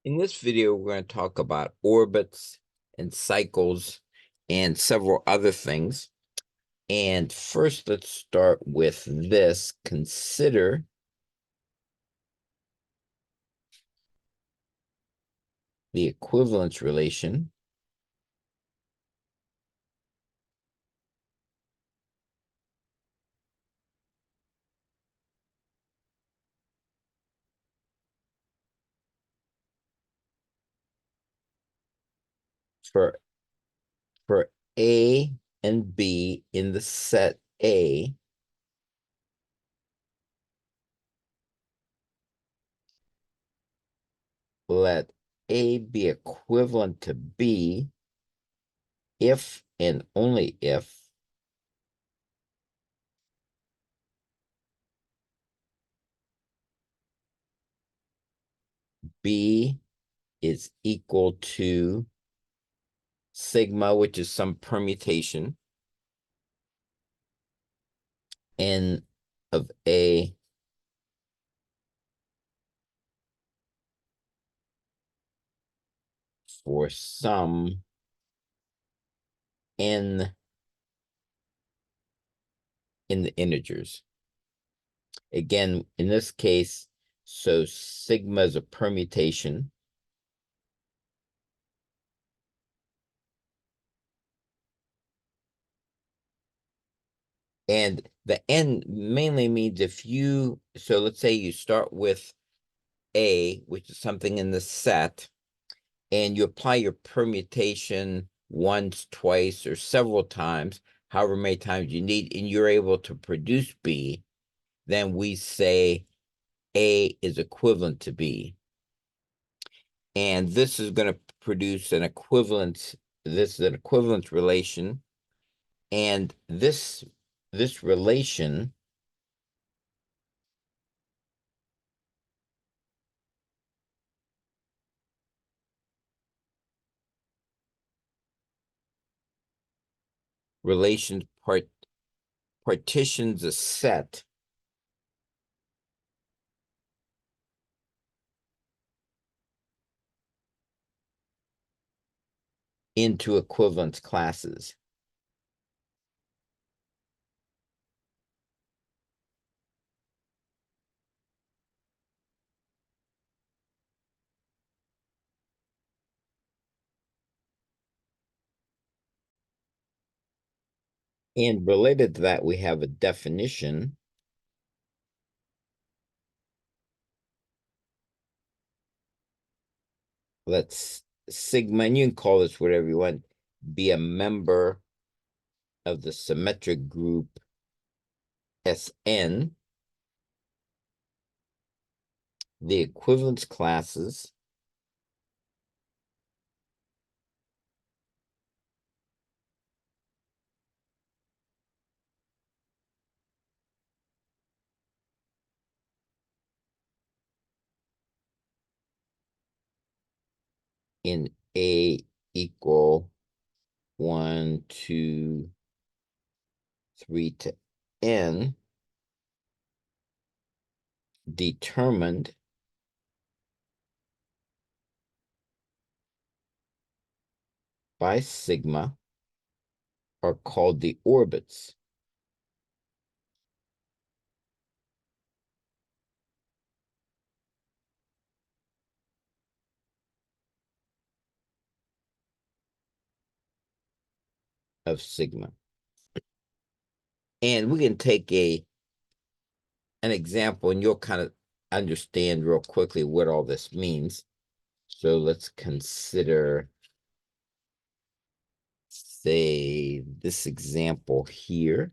In this video, we're going to talk about orbits and cycles and several other things. And first, let's start with this. Consider the equivalence relation for, for A and B in the set A. Let A be equivalent to B if and only if B is equal to sigma, which is some permutation, n of A for some n in the integers. Again, in this case, so sigma is a permutation. And the n mainly means if you, so let's say you start with A, which is something in the set, and you apply your permutation once, twice, or several times, however many times you need, and you're able to produce B, then we say A is equivalent to B. And this is going to produce an equivalence. This is an equivalence relation. And this relation relation partitions a set into equivalence classes. And related to that, we have a definition. Let's sigma, and you can call this whatever you want, be a member of the symmetric group Sn. The equivalence classes in A equal 1, 2, 3 to n determined by sigma are called the orbits of sigma. And we can take an example, and you'll kind of understand real quickly what all this means. So let's consider, say, this example here.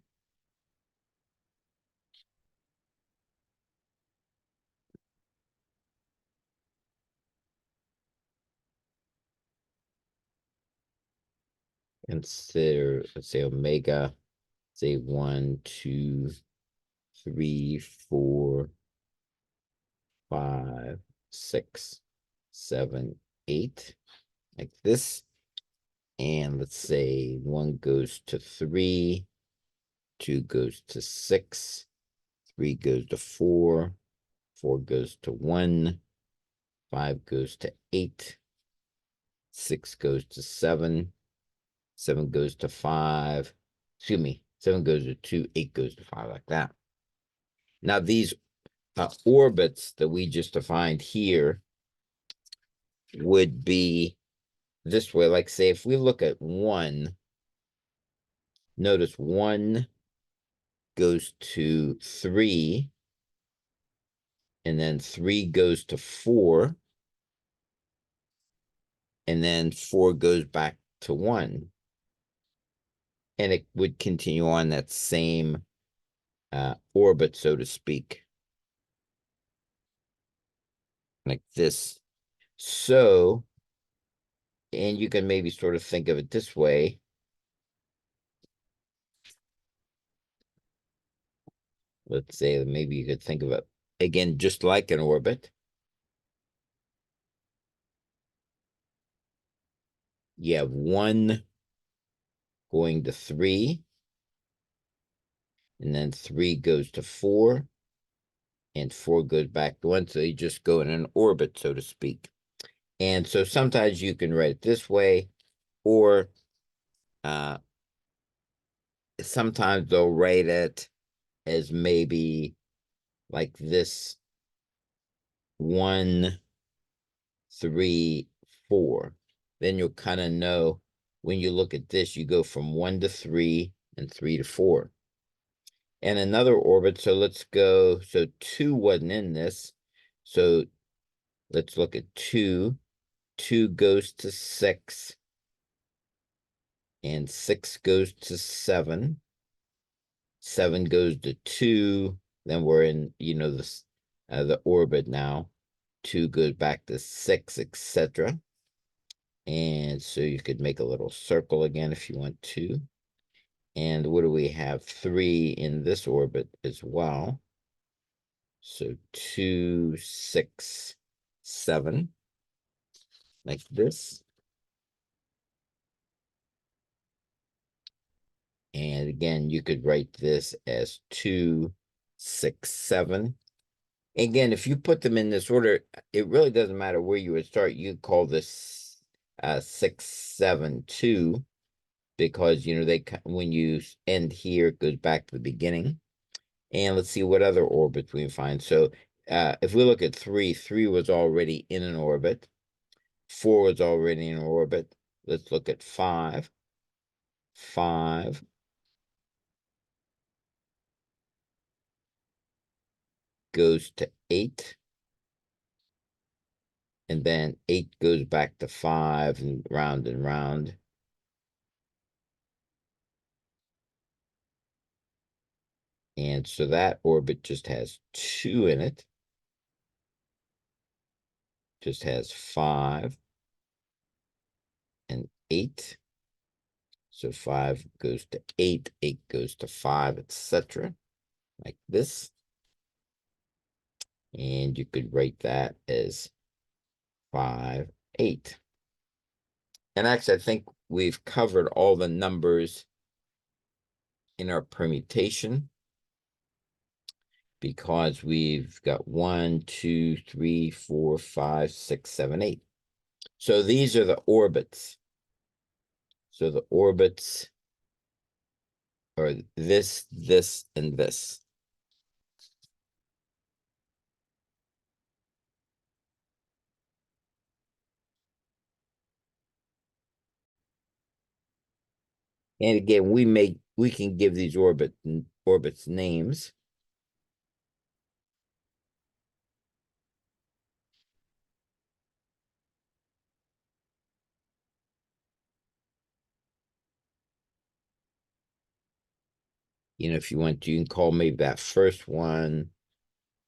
Consider, let's say, omega, say 1, 2, 3, 4, 5, 6, 7, 8, like this. And let's say 1 goes to 3, 2 goes to 6, 3 goes to 4, 4 goes to 1, 5 goes to 8. 6 goes to 7. 7 goes to 5. Excuse me. 7 goes to 2. 8 goes to 5, like that. Now, these orbits that we just defined here would be this way. Like, say, if we look at 1, notice 1 goes to 3, and then 3 goes to 4, and then 4 goes back to 1. And it would continue on that same orbit, so to speak, like this. So, and you can maybe sort of think of it this way. Let's say maybe you could think of it, again, just like an orbit. You have 1 going to 3, and then 3 goes to 4, and 4 goes back to 1. So you just go in an orbit, so to speak. And so sometimes you can write it this way, or sometimes they'll write it as maybe like this: 1, 3, 4. Then you'll kind of know when you look at this, you go from 1 to 3 and 3 to 4. And another orbit, so let's go, so 2 wasn't in this. So let's look at 2. 2 goes to 6, and 6 goes to 7. 7 goes to 2. Then we're in, this the orbit now. 2 goes back to 6, etc. And so you could make a little circle again if you want to. And what do we have? 3 in this orbit as well. So 2, 6, 7, like this. And again, you could write this as 2, 6, 7. Again, if you put them in this order, it really doesn't matter where you would start. You call this 6, 7, 2, because they, when you end here, it goes back to the beginning. And let's see what other orbits we find. So if we look at 3, 3 was already in an orbit. 4 was already in an orbit. Let's look at 5. 5 goes to 8. And then 8 goes back to 5 and round and round. And so that orbit just has 2 in it. Just has 5 and 8. So 5 goes to 8, 8 goes to 5, etc. Like this. And you could write that as 5, 8. And actually, I think we've covered all the numbers in our permutation, because we've got 1, 2, 3, 4, 5, 6, 7, 8. So these are the orbits. So the orbits are this, this, and this. And again, we can give these orbits names. If you want to, you can call maybe that first one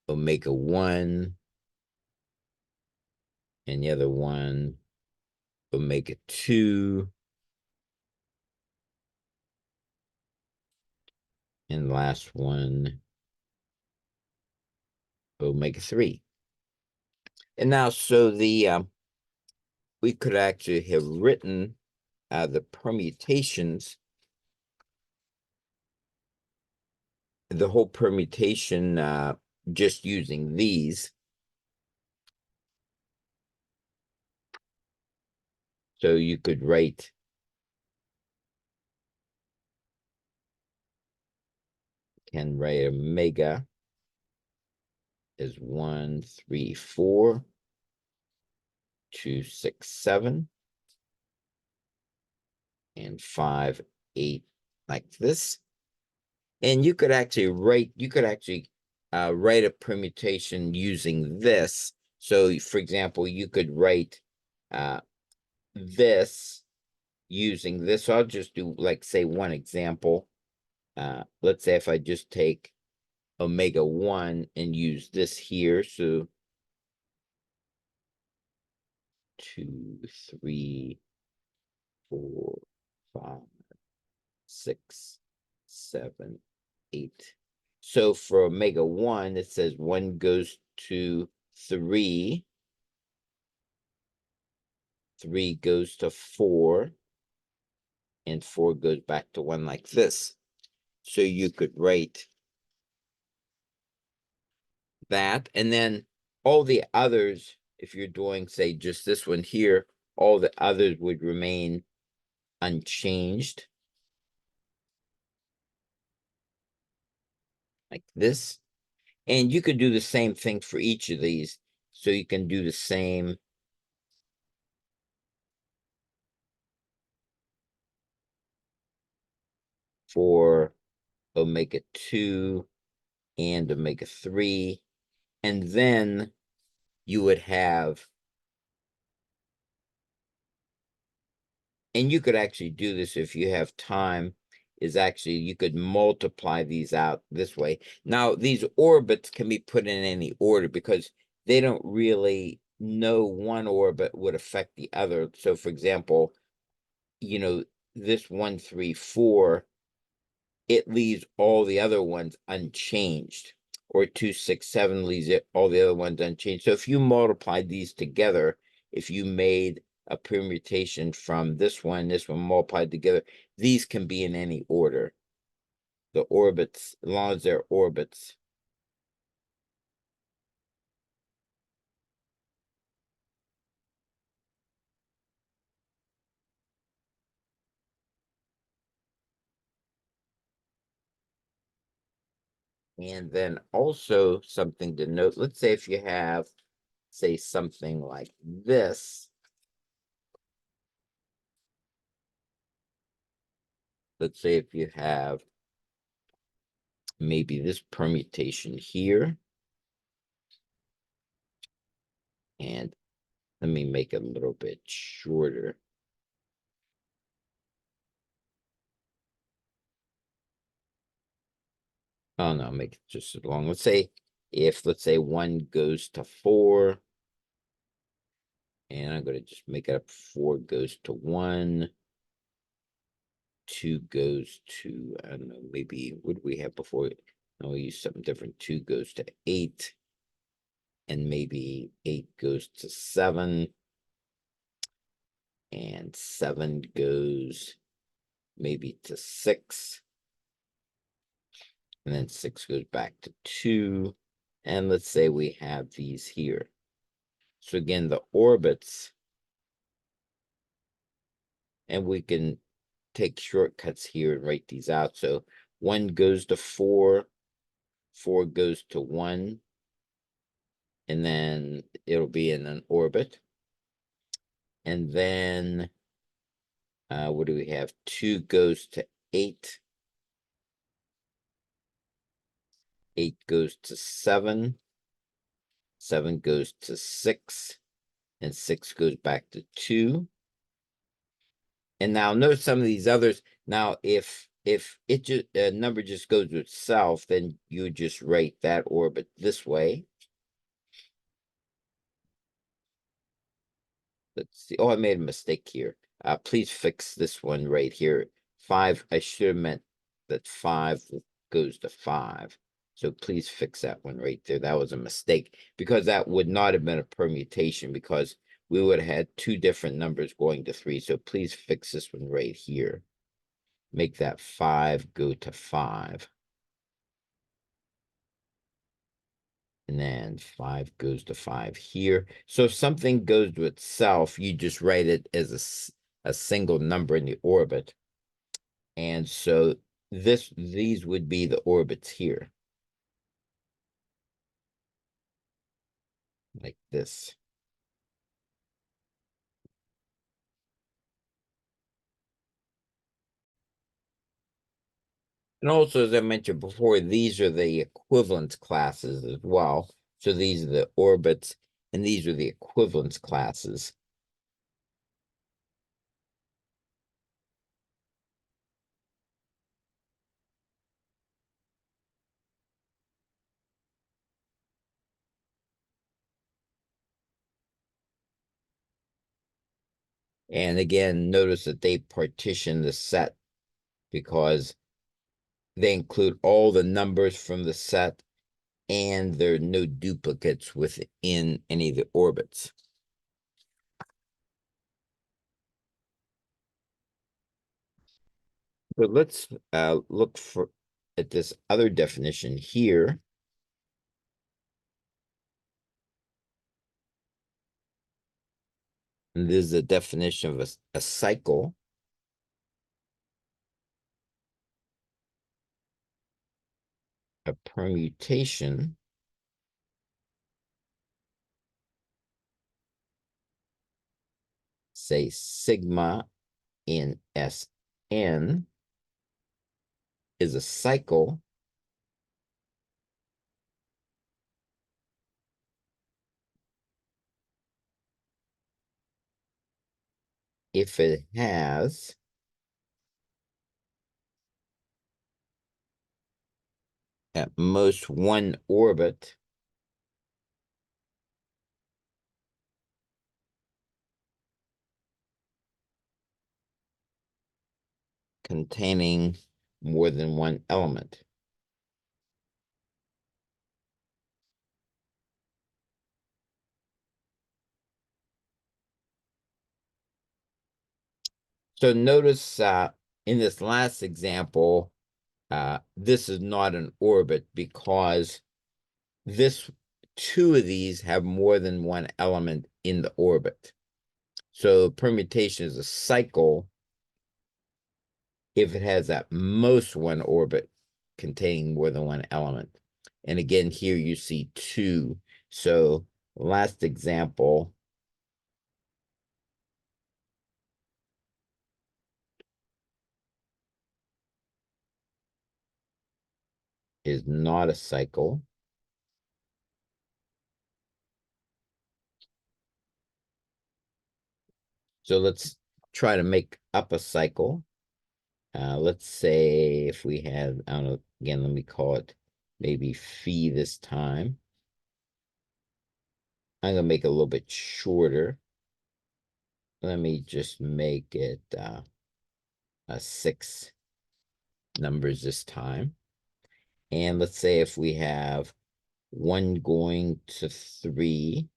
omega 1, and the other one omega 2, and the last one omega 3. And now, so we could actually have written the permutations, the whole permutation, just using these. So you could write omega is 1, 3, 4, 2, 6, 7, and 5, 8, like this. And you could actually write a permutation using this. So for example, you could write this using this. So I'll just do, like, say, one example. Let's say if I just take omega 1 and use this here. So 2, 3, 4, 5, 6, 7, 8. So for omega 1, it says 1 goes to 3, 3 goes to 4, and 4 goes back to 1, like this. So you could write that, and then all the others, if you're doing, say, just this one here, all the others would remain unchanged, like this. And you could do the same thing for each of these. So you can do the same for omega 2 and omega 3. And then you would have, and you could actually do this if you have time, is actually you could multiply these out this way. Now, these orbits can be put in any order because they don't really know one orbit would affect the other. So for example, this 1, 3, 4, it leaves all the other ones unchanged, or 2, 6, 7 leaves all the other ones unchanged. So if you multiply these together, if you made a permutation from this one multiplied together, these can be in any order. The orbits, as long as they're orbits. And then also something to note, let's say if you have, say, something like this. Let's say if you have maybe this permutation here. And let me make it a little bit shorter. Oh no, make it just as long. Let's say 1 goes to 4, and I'm going to just make it up. 4 goes to 1, 2 goes to, I don't know, maybe what do we have before? No, we use something different. 2 goes to 8, and maybe 8 goes to 7, and 7 goes maybe to 6, and then 6 goes back to 2. And let's say we have these here. So again, the orbits, and we can take shortcuts here and write these out. So 1 goes to 4, 4 goes to 1, and then it'll be in an orbit. And then what do we have? 2 goes to 8, 8 goes to 7, 7 goes to 6, and 6 goes back to 2. And now notice some of these others. Now, if it just a number just goes to itself, then you would just write that orbit this way. Let's see. Oh, I made a mistake here. Please fix this one right here. 5, I should have meant that 5 goes to 5. So please fix that one right there. That was a mistake, because that would not have been a permutation, because we would have had 2 different numbers going to 3. So please fix this one right here. Make that 5 go to 5. And then 5 goes to 5 here. So if something goes to itself, you just write it as a single number in the orbit. And so these would be the orbits here. Like this. And also, as I mentioned before, these are the equivalence classes as well. So these are the orbits, and these are the equivalence classes. And again, notice that they partition the set because they include all the numbers from the set, and there are no duplicates within any of the orbits. So let's look at this other definition here. And this is a definition of a cycle. A permutation say sigma in Sn is a cycle if it has at most one orbit containing more than one element. So notice in this last example, this is not an orbit because two of these have more than one element in the orbit. So permutation is a cycle if it has at most one orbit containing more than one element. And again, here you see two. So last example is not a cycle. So let's try to make up a cycle. Let's say if we had, I don't know, again, let me call it maybe phi this time. I'm going to make it a little bit shorter. Let me just make it a 6 numbers this time. And let's say if we have 1 going to 3,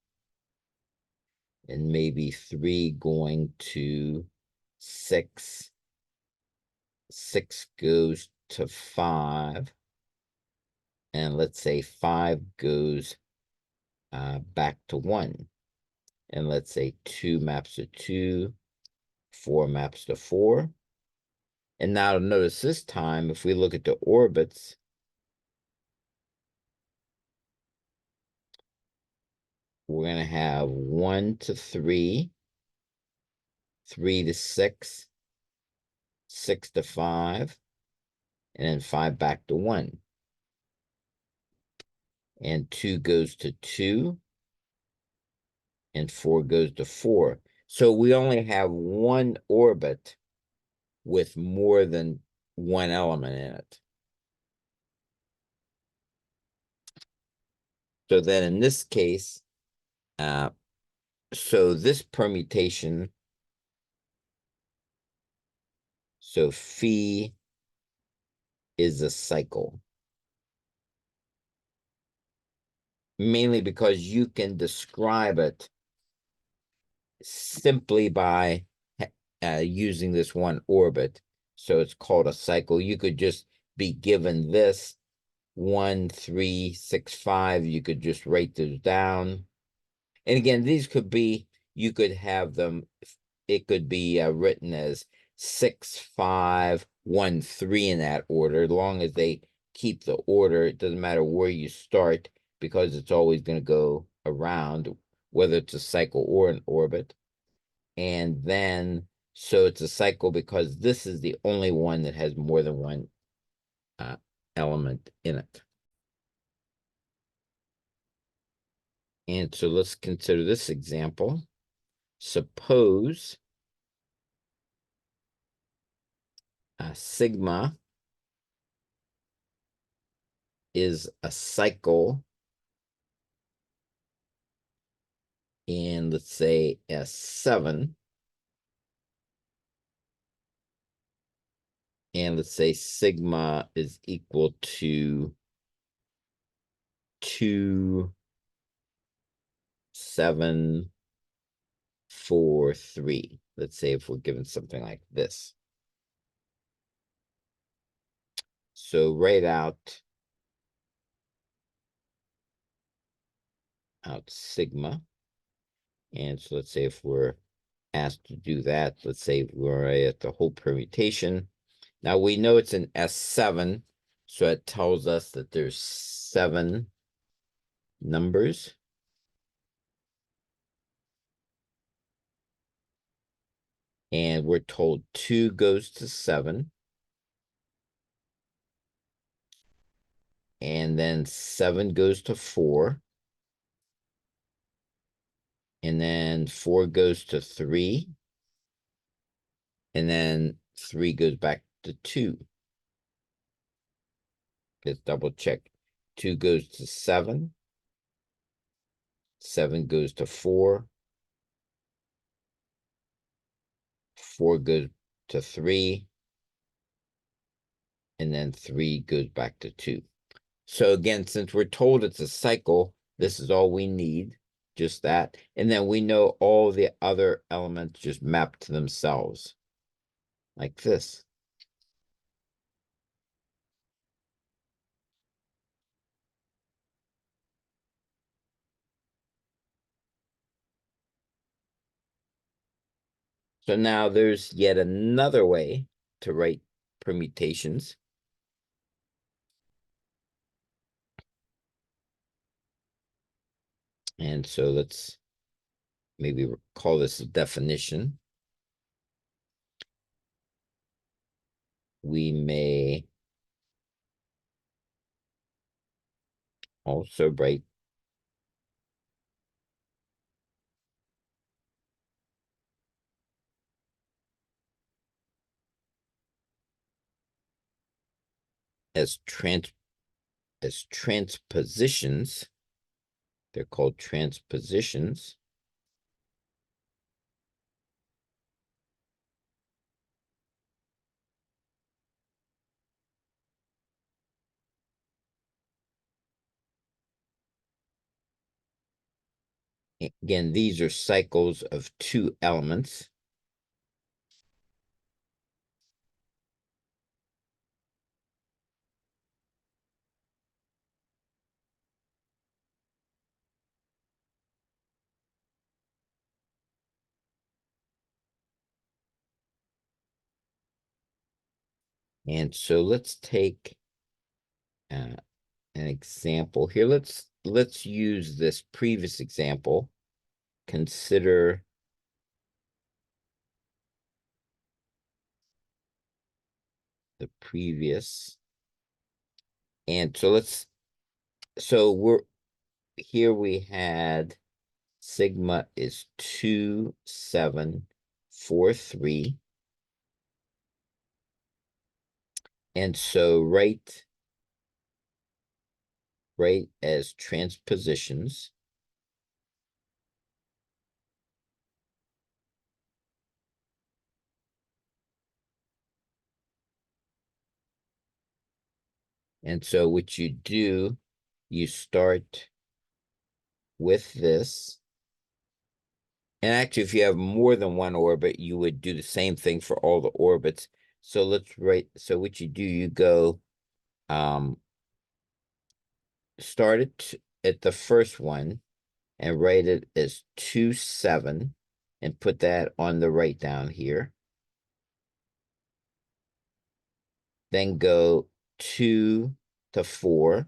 and maybe 3 going to 6, 6 goes to 5, and let's say 5 goes back to 1. And let's say 2 maps to 2, 4 maps to 4. And now notice this time, if we look at the orbits, we're going to have 1 to 3, 3 to 6, 6 to 5, and then 5 back to 1. And 2 goes to 2, and 4 goes to 4. So we only have one orbit with more than one element in it. So then in this case, so this permutation, so phi is a cycle. Mainly because you can describe it simply by using this one orbit. So it's called a cycle. You could just be given this 1, 3, 6, 5. You could just write those down. And again, these could be, you could have them, it could be written as 6, 5, 1, 3 in that order, as long as they keep the order. It doesn't matter where you start, because it's always going to go around, whether it's a cycle or an orbit. And then, so it's a cycle because this is the only one that has more than one element in it. And so let's consider this example. Suppose sigma is a cycle in, let's say, S7. And let's say sigma is equal to 2, 7, 4, 3. Let's say if we're given something like this. So write out sigma. And so let's say if we're asked to do that, let's say we're at the whole permutation. Now we know it's an S7, so it tells us that there's 7 numbers. And we're told 2 goes to 7. And then 7 goes to 4. And then 4 goes to 3. And then 3 goes back to 2. Let's double check. 2 goes to 7. 7 goes to 4. 4 goes to 3. And then 3 goes back to 2. So again, since we're told it's a cycle, this is all we need, just that. And then we know all the other elements just map to themselves, like this. So now there's yet another way to write permutations. And so let's maybe call this a definition. We may also write as transpositions. They're called transpositions. Again, these are cycles of 2 elements. And so let's take an example here. Let's use this previous example. Consider the previous. And so here we had sigma is 2, 7, 4, 3. And so write as transpositions. And so what you do, you start with this. And actually, if you have more than one orbit, you would do the same thing for all the orbits. So let's write, so what you do, you go start at the first one and write it as 2, 7, and put that on the right down here. Then go 2 to 4.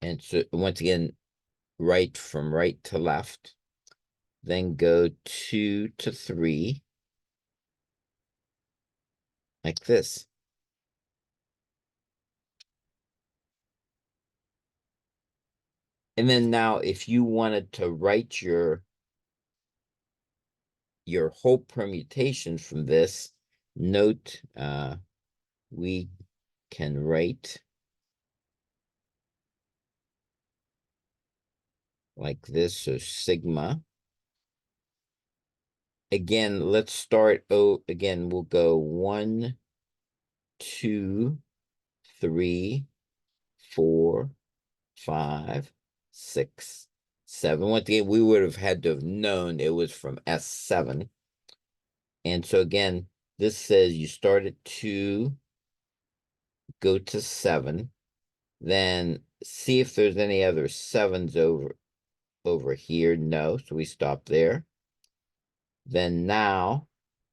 And so once again, right from right to left. Then go 2 to 3, like this. And then now if you wanted to write your whole permutation from this, note we can write like this, so sigma. Again, let's start, again, we'll go 1, 2, 3, 4, 5, 6, 7. Once again, we would have had to have known it was from S7. And so again, this says you start at 2, go to 7, then see if there's any other 7s over here. No, so we stop there. Then now,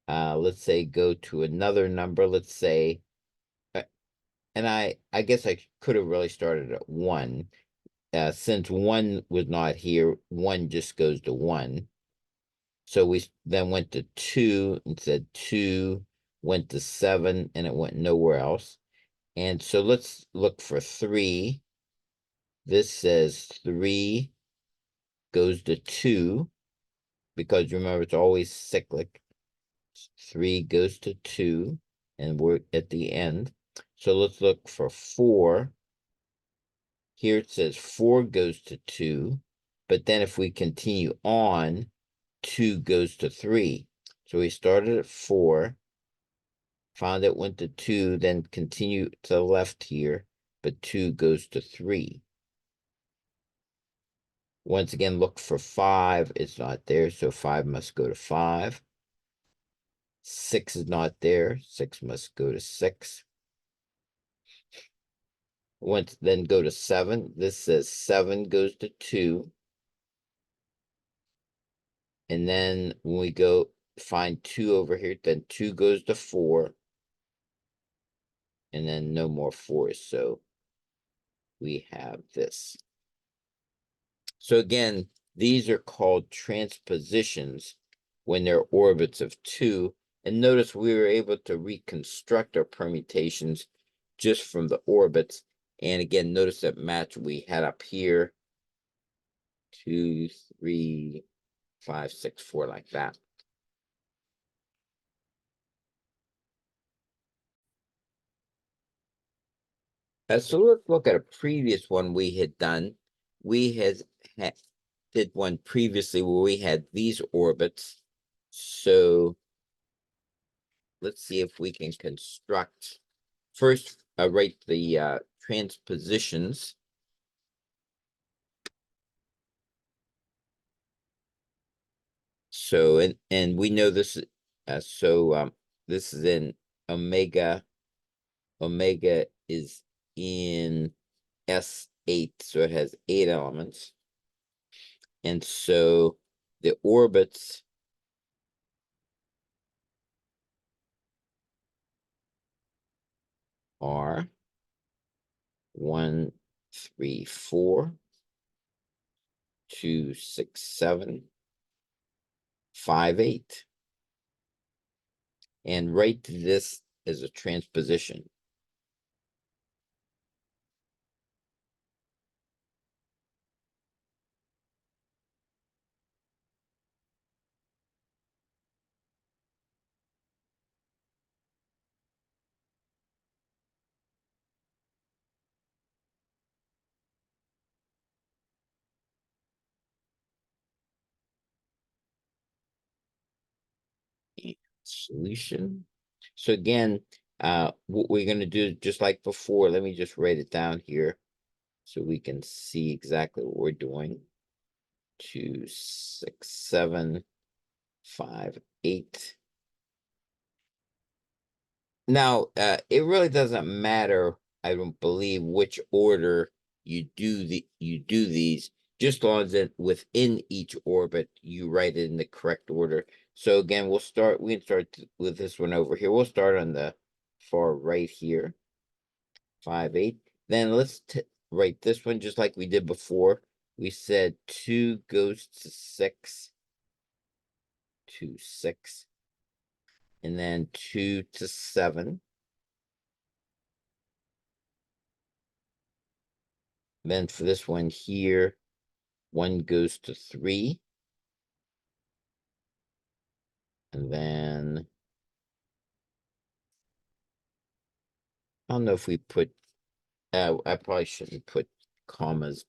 let's say go to another number. Let's say, and I guess I could have really started at 1. Since 1 was not here, 1 just goes to 1. So we then went to 2 and said 2, went to 7, and it went nowhere else. And so let's look for 3. This says 3 goes to 2, because remember, it's always cyclic. 3 goes to 2, and we're at the end. So let's look for 4. Here it says 4 goes to 2, but then if we continue on, 2 goes to 3. So we started at 4, found it went to 2, then continue to the left here, but 2 goes to 3. Once again, look for 5. It's not there, so 5 must go to 5. 6 is not there. 6 must go to 6. Then go to 7. This says 7 goes to 2. And then when we go find 2 over here, then 2 goes to 4. And then no more 4s. So we have this. So again, these are called transpositions when they're orbits of 2. And notice we were able to reconstruct our permutations just from the orbits. And again, notice that match we had up here, 2, 3, 5, 6, 4, like that. So let's look at a previous one we had done. We did one previously where we had these orbits. So let's see if we can construct. First, write the transpositions. So, and we know this, this is in omega. Omega is in S8, so it has 8 elements. And so the orbits are 1, 3, 4, 2, 6, 7, 5, 8. And write this as a transposition. Solution. So again, what we're going to do, just like before, let me just write it down here so we can see exactly what we're doing. 2, 6, 7, 5, 8. Now, it really doesn't matter I don't believe which order you do these, just as long as it within each orbit you write it in the correct order. So again, we can start with this one over here. We'll start on the far right here, 5, 8. Then let's write this one just like we did before. We said 2 goes to 6, 2, 6, and then 2 to 7. Then for this one here, 1 goes to 3. And then I don't know if we put, I probably shouldn't put commas.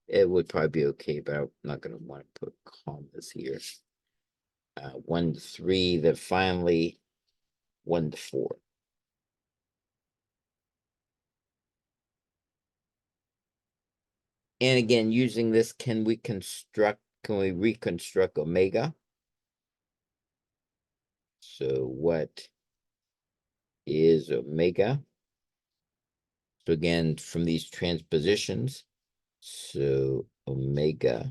It would probably be okay, but I'm not going to want to put commas here. 1 to 3, then finally 1 to 4. And again, using this, can we reconstruct omega? So what is omega? So again, from these transpositions, so omega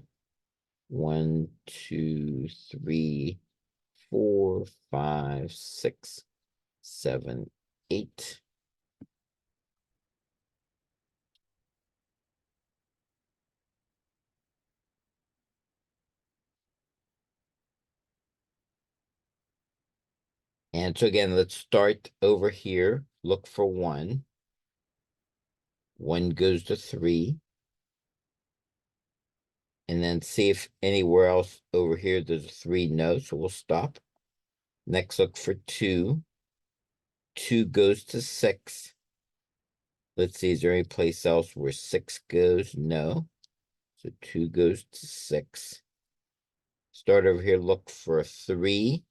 1, 2, 3, 4, 5, 6, 7, 8. And so again, let's start over here. Look for 1. 1 goes to 3. And then see if anywhere else over here there's a 3. No, so we'll stop. Next, look for 2. 2 goes to 6. Let's see, is there any place else where 6 goes? No. So 2 goes to 6. Start over here, look for a 3.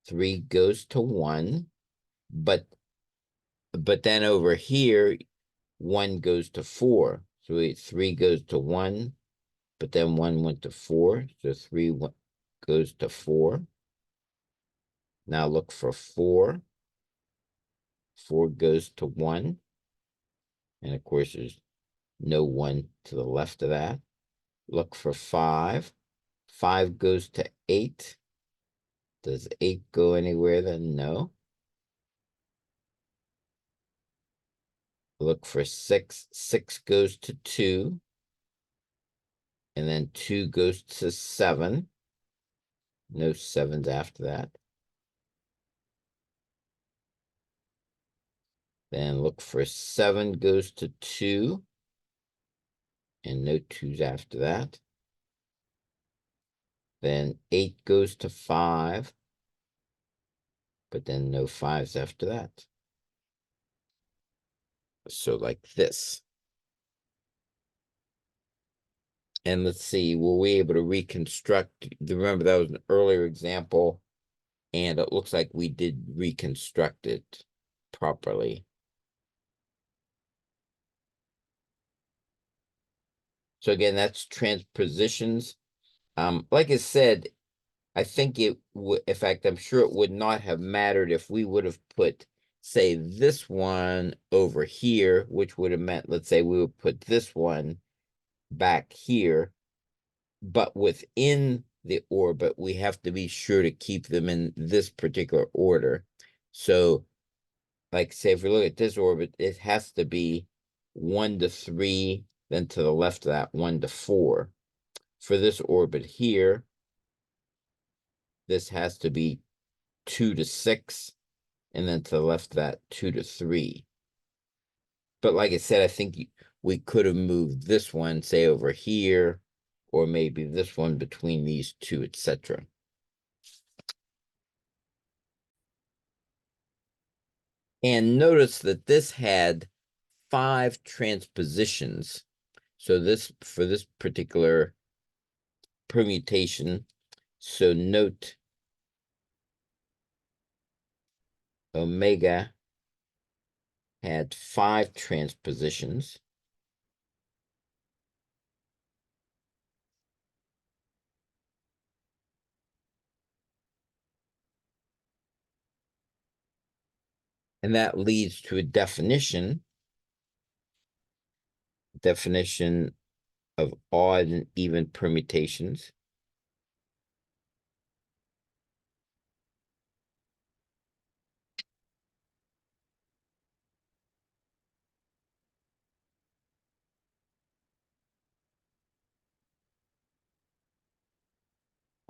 3 goes to 1. But then over here, 1 goes to 4. So 3 goes to 1, but then 1 went to 4. So 3 goes to 4. Now look for 4. 4 goes to 1. And of course, there's no 1 to the left of that. Look for 5. 5 goes to 8. Does 8 go anywhere then? No. Look for 6. 6 goes to 2. And then 2 goes to 7. No 7s after that. Then look for 7 goes to 2. And no 2s after that. Then 8 goes to 5. But then no 5s after that. So like this. And let's see, were we able to reconstruct? Remember, that was an earlier example, and it looks like we did reconstruct it properly. So again, that's transpositions. Like I said, I think it would, in fact, I'm sure it would not have mattered if we would have put, say, this one over here, which would have meant, let's say we would put this one back here. But within the orbit, we have to be sure to keep them in this particular order. So, like, say, if we look at this orbit, it has to be 1 to 3, then to the left of that, 1 to 4. For this orbit here, this has to be 2 to 6, and then to the left of that, 2 to 3. But like I said, I think we could have moved this one, say, over here, or maybe this one between these two, etc. And notice that this had 5 transpositions. So this, for this particular permutation, so note omega had 5 transpositions. And that leads to a definition of odd and even permutations.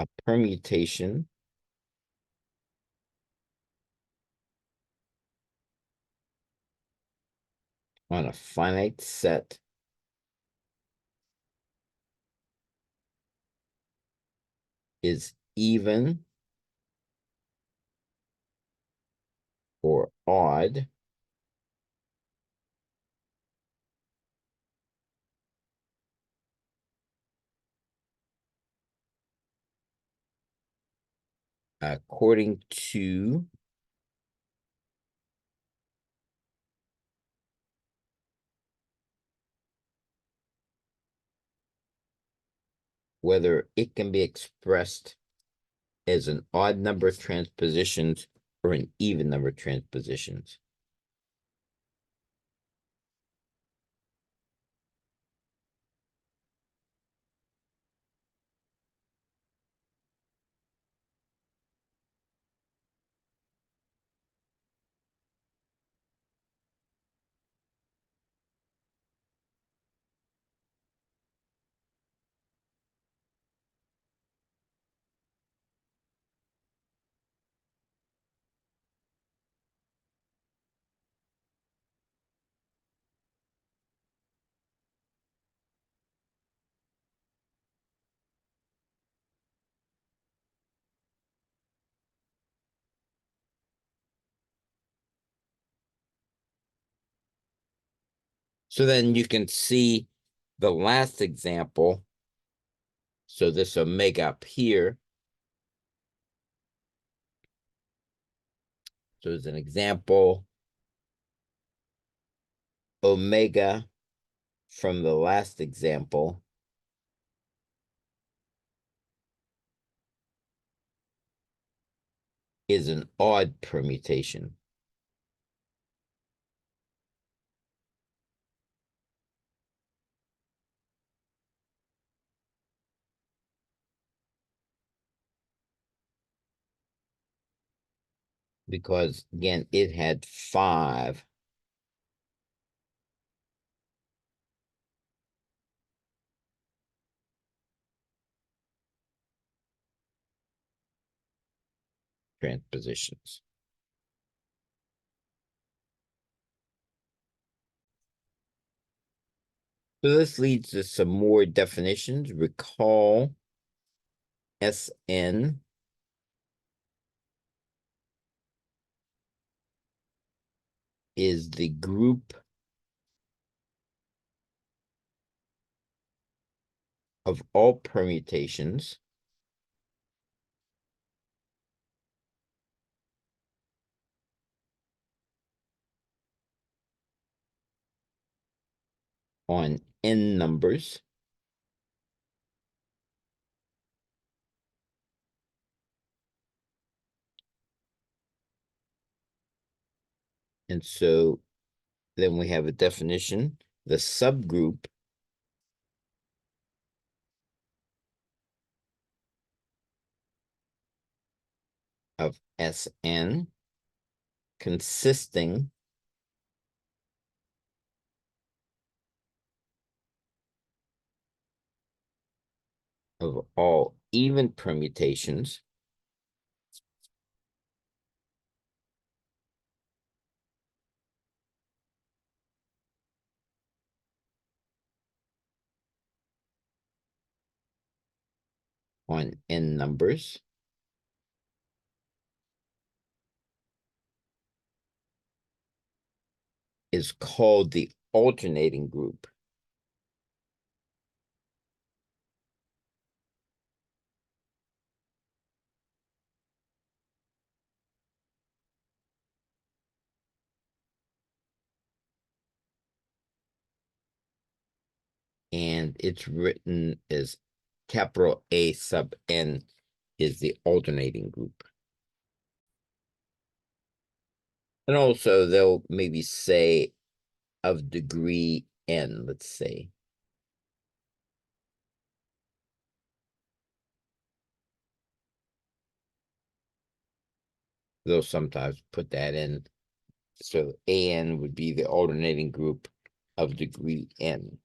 A permutation on a finite set is even or odd according to whether it can be expressed as an odd number of transpositions or an even number of transpositions. So then you can see the last example. So this omega up here. So as an example, omega from the last example is an odd permutation. Because again, it had 5 transpositions. So this leads to some more definitions. Recall Sn is the group of all permutations on n numbers and so then we have a definition. The subgroup of Sn consisting of all even permutations on n numbers is called the alternating group. And it's written as capital A sub n is the alternating group. And also they'll maybe say of degree n, let's say. They'll sometimes put that in. So an would be the alternating group of degree n.